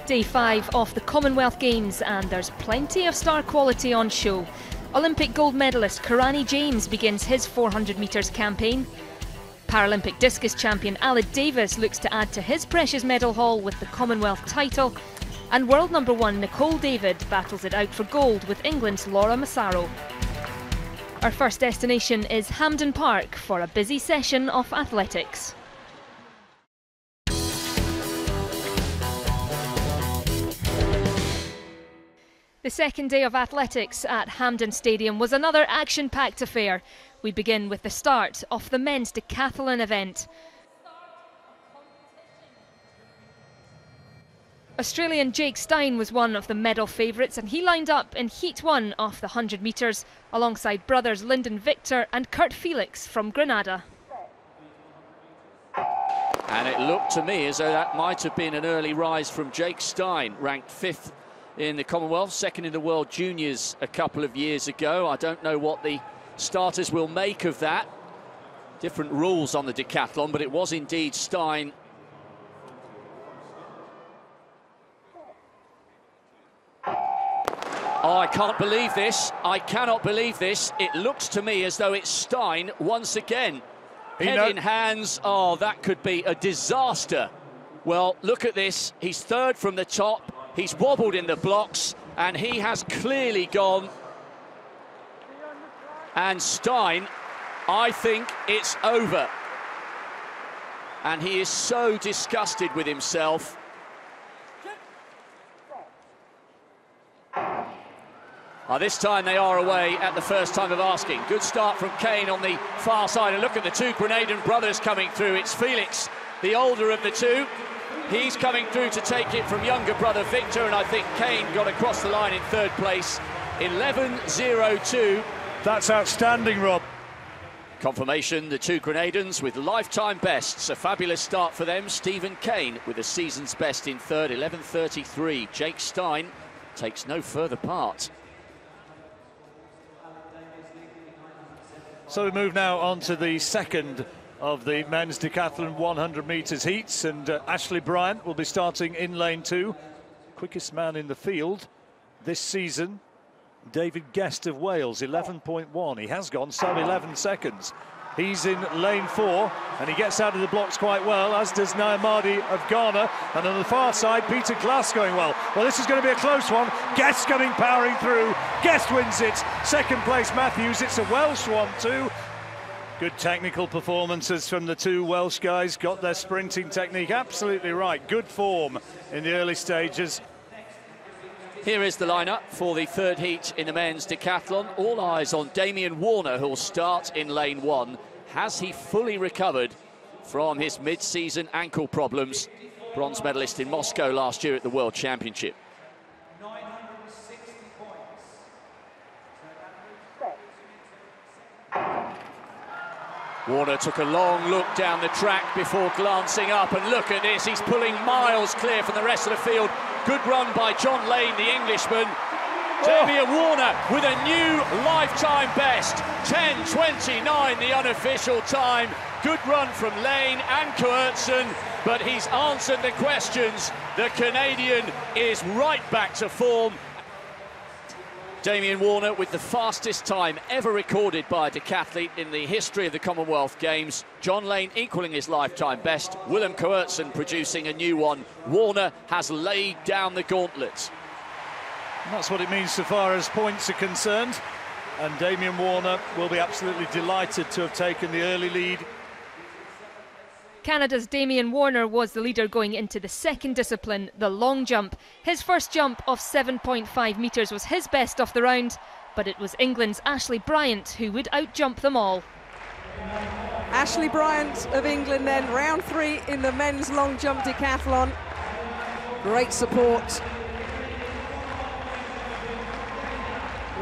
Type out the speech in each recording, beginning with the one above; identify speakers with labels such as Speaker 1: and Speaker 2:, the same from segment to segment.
Speaker 1: Day 5 of the Commonwealth Games, and there's plenty of star quality on show. Olympic gold medalist Kirani James begins his 400 metres campaign. Paralympic discus champion Aled Davis looks to add to his precious medal haul with the Commonwealth title. And world number 1 Nicole David battles it out for gold with England's Laura Massaro. Our first destination is Hampden Park for a busy session of athletics. The second day of athletics at Hampden Stadium was another action-packed affair. We begin with the start of the men's decathlon event. Australian Jake Stein was one of the medal favourites, and he lined up in Heat 1 of the 100 metres alongside brothers Lyndon Victor and Kurt Felix from Grenada.
Speaker 2: And it looked to me as though that might have been an early rise from Jake Stein, ranked 5th in the Commonwealth, 2nd in the World Juniors a couple of years ago. I don't know what the starters will make of that. Different rules on the decathlon, but it was indeed Stein. Oh, I can't believe this. I cannot believe this. It looks to me as though it's Stein once again. Head in hands. Oh, that could be a disaster. Well, look at this. He's 3rd from the top. He's wobbled in the blocks, and he has clearly gone. And Stein, I think it's over. And he is so disgusted with himself. This time they are away at the first time of asking. Good start from Kane on the far side. And look at the two Grenadian brothers coming through. It's Felix, the older of the two. He's coming through to take it from younger brother Victor, and I think Kane got across the line in 3rd place. 11.02.
Speaker 3: That's outstanding, Rob.
Speaker 2: Confirmation, the two Grenadians with lifetime bests. A fabulous start for them. Stephen Kane with a season's best in 3rd, 11.33. Jake Stein takes no further part.
Speaker 3: So we move now on to the second of the men's decathlon 100 metres heats, and Ashley Bryant will be starting in lane 2. Quickest man in the field this season, David Guest of Wales, 11.1. He has gone sub 11 seconds. He's in lane 4, and he gets out of the blocks quite well, as does Nayamadi of Ghana. And on the far side, Peter Glass going well. Well, this is going to be a close one. Guest coming powering through. Guest wins it. 2nd place, Matthews. It's a Welsh one too. Good technical performances from the two Welsh guys. Got their sprinting technique absolutely right. Good form in the early stages.
Speaker 2: Here is the lineup for the 3rd heat in the men's decathlon. All eyes on Damien Warner, who'll start in lane 1. Has he fully recovered from his mid-season ankle problems? Bronze medalist in Moscow last year at the World Championship. Warner took a long look down the track before glancing up, and look at this, he's pulling miles clear from the rest of the field. Good run by John Lane, the Englishman. Damien Warner with a new lifetime best, 10.29 the unofficial time. Good run from Lane and Coertson, but he's answered the questions. The Canadian is right back to form. Damien Warner with the fastest time ever recorded by a decathlete in the history of the Commonwealth Games. John Lane equaling his lifetime best. Willem Coertson producing a new one. Warner has laid down the gauntlet.
Speaker 3: And that's what it means so far as points are concerned. And Damien Warner will be absolutely delighted to have taken the early lead.
Speaker 1: Canada's Damien Warner was the leader going into the second discipline, the long jump. His first jump of 7.5 metres was his best of the round, but it was England's Ashley Bryant who would outjump them all.
Speaker 4: Ashley Bryant of England then, round 3 in the men's long jump decathlon. Great support.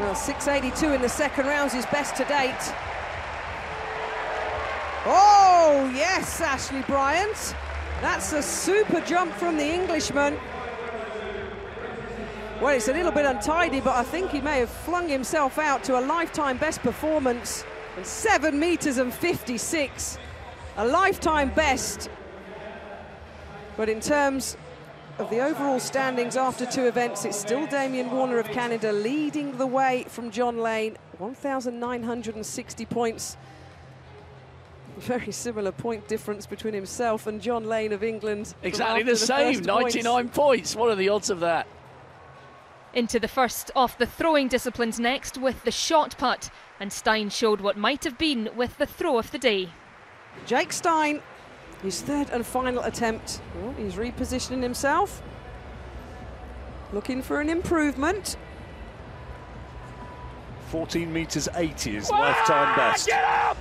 Speaker 4: Well, 6.82 in the second round is his best to date. Oh, yes, Ashley Bryant. That's a super jump from the Englishman. Well, it's a little bit untidy, but I think he may have flung himself out to a lifetime best performance. 7 metres and 56. A lifetime best. But in terms of the overall standings after 2 events, it's still Damien Warner of Canada leading the way from John Lane, 1,960 points. Very similar point difference between himself and John Lane of England.
Speaker 5: Exactly the same, 99 points. What are the odds of that?
Speaker 1: Into the first of the throwing disciplines next with the shot put, and Stein showed what might have been with the throw of the day.
Speaker 4: Jake Stein, his 3rd and final attempt. Oh, he's repositioning himself, looking for an improvement.
Speaker 3: 14 metres 80 is lifetime best.
Speaker 5: Get up!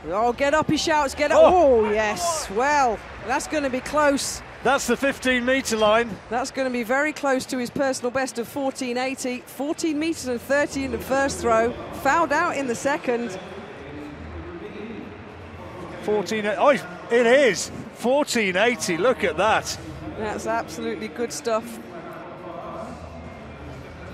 Speaker 4: Oh, get up, he shouts, get up. Oh, yes, well, that's going to be close.
Speaker 3: That's the 15-metre line.
Speaker 4: That's going to be very close to his personal best of 14.80. 14 metres and 30 in the first throw. Fouled out in the second.
Speaker 3: 14. Oh, it is 14.80. Look at that.
Speaker 4: That's absolutely good stuff.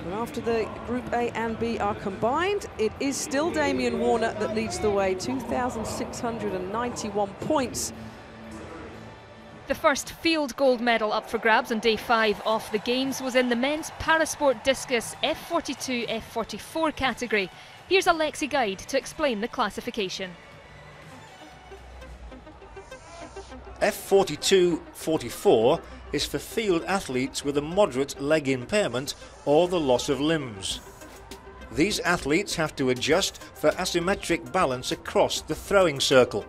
Speaker 4: And after the Group A and B are combined, it is still Damien Warner that leads the way, 2,691 points.
Speaker 1: The first field gold medal up for grabs on day 5 of the Games was in the men's parasport discus F42, F44 category. Here's a Lexi guide to explain the classification.
Speaker 6: F42-44 is for field athletes with a moderate leg impairment or the loss of limbs. These athletes have to adjust for asymmetric balance across the throwing circle.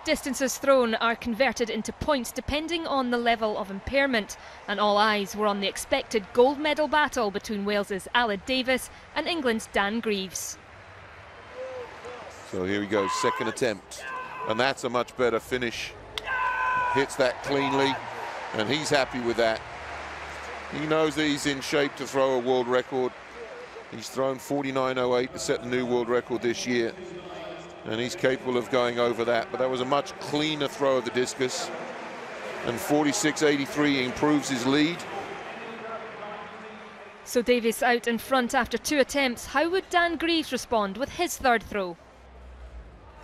Speaker 1: Distances thrown are converted into points depending on the level of impairment, and all eyes were on the expected gold medal battle between Wales's Aled Davis and England's Dan Greaves.
Speaker 7: So here he goes, 2nd attempt, and that's a much better finish. Hits that cleanly, and he's happy with that. He knows that he's in shape to throw a world record. He's thrown 49.08 to set the new world record this year, and he's capable of going over that. But that was a much cleaner throw of the discus, and 46.83 improves his lead.
Speaker 1: So Davis out in front after 2 attempts. How would Dan Greaves respond with his 3rd throw?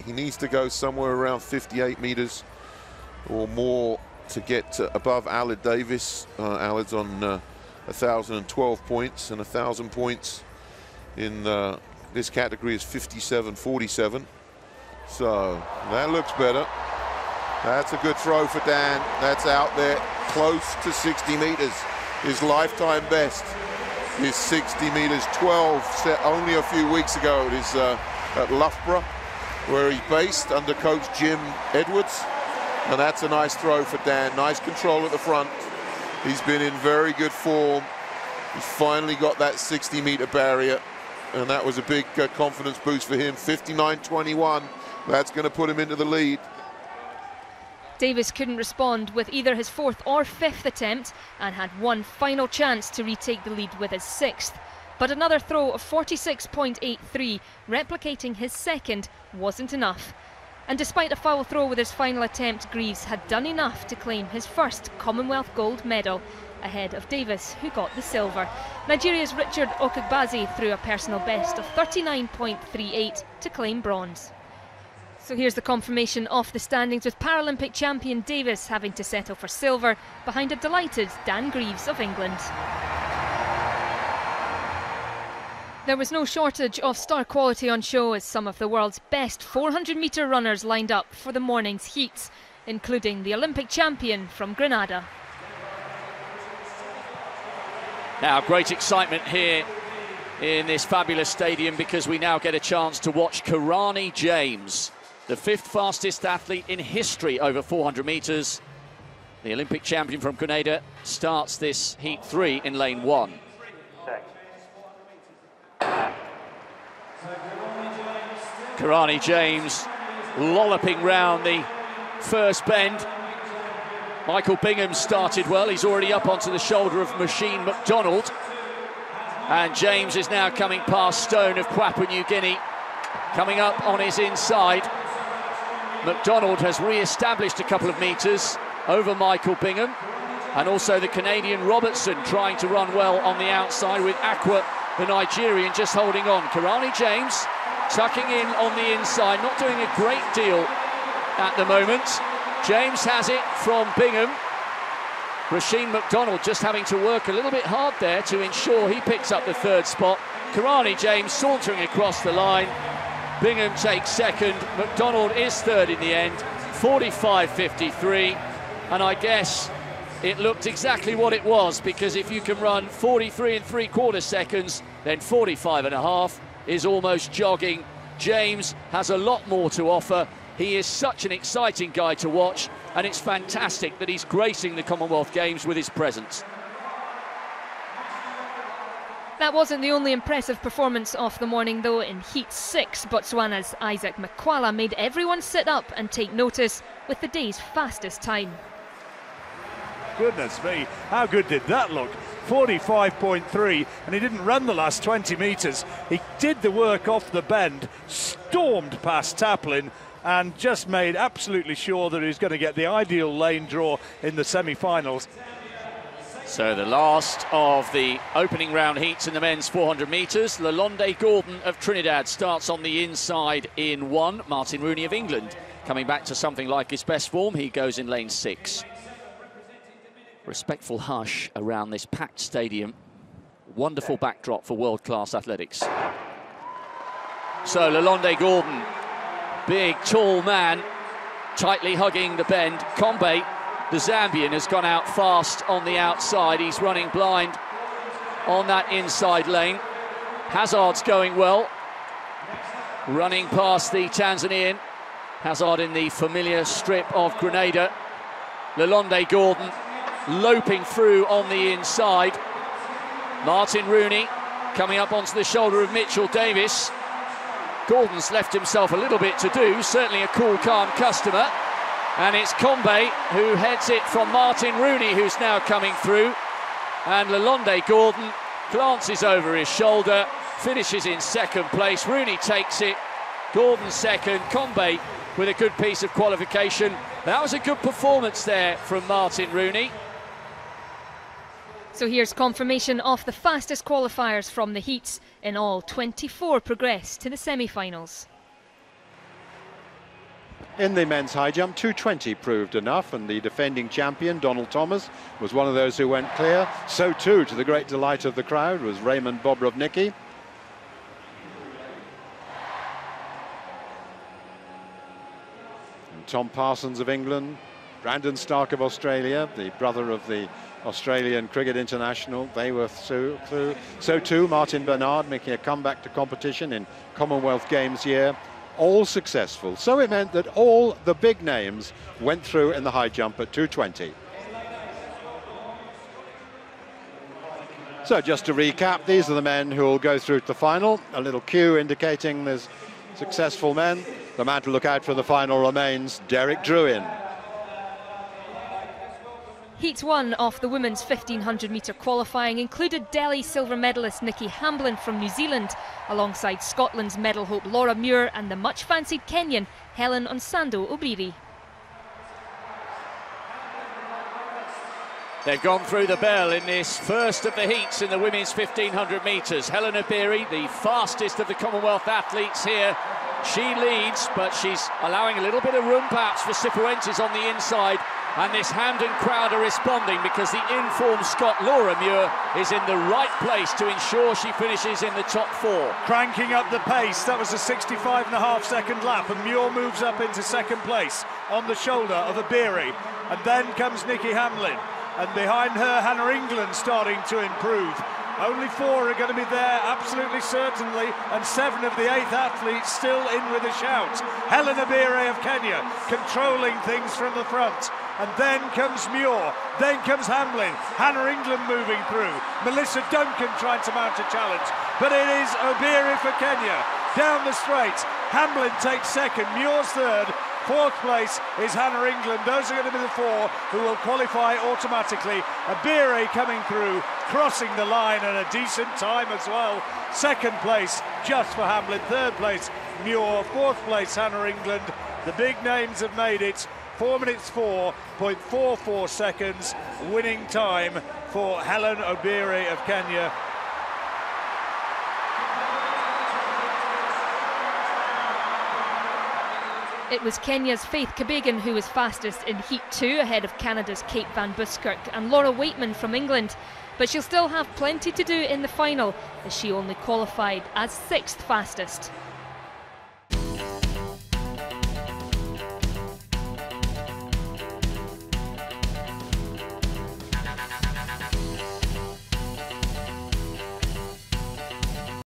Speaker 7: He needs to go somewhere around 58 metres or more to get above Aled Davis. Aled's on 1,012 points, and 1,000 points in this category is 57.47. So that looks better. That's a good throw for Dan. That's out there, close to 60 metres. His lifetime best is 60 metres 12, set only a few weeks ago at Loughborough, where he's based under coach Jim Edwards. And that's a nice throw for Dan. Nice control at the front. He's been in very good form. He finally got that 60-metre barrier, and that was a big confidence boost for him. 59.21. That's going to put him into the lead.
Speaker 1: Davis couldn't respond with either his 4th or 5th attempt and had one final chance to retake the lead with his 6th. But another throw of 46.83, replicating his 2nd, wasn't enough. And despite a foul throw with his final attempt, Greaves had done enough to claim his 1st Commonwealth gold medal, ahead of Davis, who got the silver. Nigeria's Richard Okugbazi threw a personal best of 39.38 to claim bronze. So here's the confirmation of the standings, with Paralympic champion Davis having to settle for silver behind a delighted Dan Greaves of England. There was no shortage of star quality on show as some of the world's best 400-metre runners lined up for the morning's heats, including the Olympic champion from Grenada.
Speaker 2: Now, great excitement here in this fabulous stadium, because we now get a chance to watch Karani James, the 5th fastest athlete in history over 400 metres. The Olympic champion from Grenada starts this heat 3 in lane 1. Karani James lolloping round the first bend. Michael Bingham started well. He's already up onto the shoulder of Machine McDonald. And James is now coming past Stone of Papua New Guinea, coming up on his inside. McDonald has re-established a couple of metres over Michael Bingham, and also the Canadian Robertson trying to run well on the outside, with Aqua, the Nigerian, just holding on. Karani James tucking in on the inside, not doing a great deal at the moment. James has it from Bingham. Rasheen McDonald just having to work a little bit hard there to ensure he picks up the third spot. Karani James sauntering across the line. Bingham takes second. McDonald is third in the end, 45.53. And I guess it looked exactly what it was, because if you can run 43 3/4 seconds, then 45.5 is almost jogging. James has a lot more to offer. He is such an exciting guy to watch, and it's fantastic that he's gracing the Commonwealth Games with his presence.
Speaker 1: That wasn't the only impressive performance of the morning, though. In Heat 6, Botswana's Isaac Mccollum made everyone sit up and take notice with the day's fastest time.
Speaker 3: Goodness me, how good did that look? 45.3, and he didn't run the last 20 metres. He did the work off the bend, stormed past Taplin, and just made absolutely sure that he was going to get the ideal lane draw in the semi-finals.
Speaker 2: So the last of the opening round heats in the men's 400 metres. Lalonde Gordon of Trinidad starts on the inside in 1. Martin Rooney of England coming back to something like his best form. He goes in lane 6. Respectful hush around this packed stadium. Wonderful backdrop for world-class athletics. So Lalonde Gordon, big, tall man, tightly hugging the bend. Combe, the Zambian, has gone out fast on the outside. He's running blind on that inside lane. Hazard's going well, running past the Tanzanian. Hazard in the familiar strip of Grenada. Lalonde Gordon loping through on the inside. Martin Rooney coming up onto the shoulder of Mitchell Davis. Gordon's left himself a little bit to do, certainly a cool, calm customer. And it's Combe who heads it from Martin Rooney, who's now coming through. And Lalonde Gordon glances over his shoulder, finishes in second place. Rooney takes it, Gordon second, Combe with a good piece of qualification. That was a good performance there from Martin Rooney.
Speaker 1: So here's confirmation of the fastest qualifiers from the heats. In all, 24 progress to the semi-finals.
Speaker 8: In the men's high jump, 2:20 proved enough, and the defending champion, Donald Thomas, was one of those who went clear. So too, to the great delight of the crowd, was Raymond Bobrovnicki. And Tom Parsons of England, Brandon Stark of Australia, the brother of the Australian Cricket International, they were through. So too, Martin Bernard making a comeback to competition in Commonwealth Games year. All successful. So it meant that all the big names went through in the high jump at 2:20. So just to recap, these are the men who will go through to the final. A little cue indicating there's successful men. The man to look out for the final remains Derek Drouin.
Speaker 1: Heat 1 of the women's 1500 metre qualifying included Delhi silver medalist Nikki Hamblin from New Zealand, alongside Scotland's medal hope Laura Muir and the much fancied Kenyan Helen Onsando Obiri.
Speaker 2: They've gone through the bell in this first of the heats in the women's 1500 metres. Helen Obiri, the fastest of the Commonwealth athletes here. She leads, but she's allowing a little bit of room perhaps for Cifuentes on the inside. And this Hampden crowd are responding because the informed Scot Laura Muir is in the right place to ensure she finishes in the top 4.
Speaker 3: Cranking up the pace, that was a 65.5 second lap, and Muir moves up into second place on the shoulder of Obiri. And then comes Nikki Hamlin, and behind her Hannah England starting to improve. Only 4 are going to be there, absolutely certainly, and 7 of the 8th athletes still in with a shout. Helen Obiri of Kenya controlling things from the front. And then comes Muir, then comes Hamlin, Hannah England moving through, Melissa Duncan trying to mount a challenge, but it is Obiri for Kenya. Down the straight, Hamlin takes second, Muir's third, 4th place is Hannah England. Those are going to be the 4 who will qualify automatically. Obiri coming through, crossing the line, and a decent time as well. 2nd place just for Hamlin, 3rd place Muir, 4th place Hannah England. The big names have made it. 4 minutes 4.44 seconds, winning time for Helen Obiri of Kenya.
Speaker 1: It was Kenya's Faith Kipyegon who was fastest in Heat 2 ahead of Canada's Kate Van Buskirk and Laura Waitman from England. But she'll still have plenty to do in the final, as she only qualified as 6th fastest.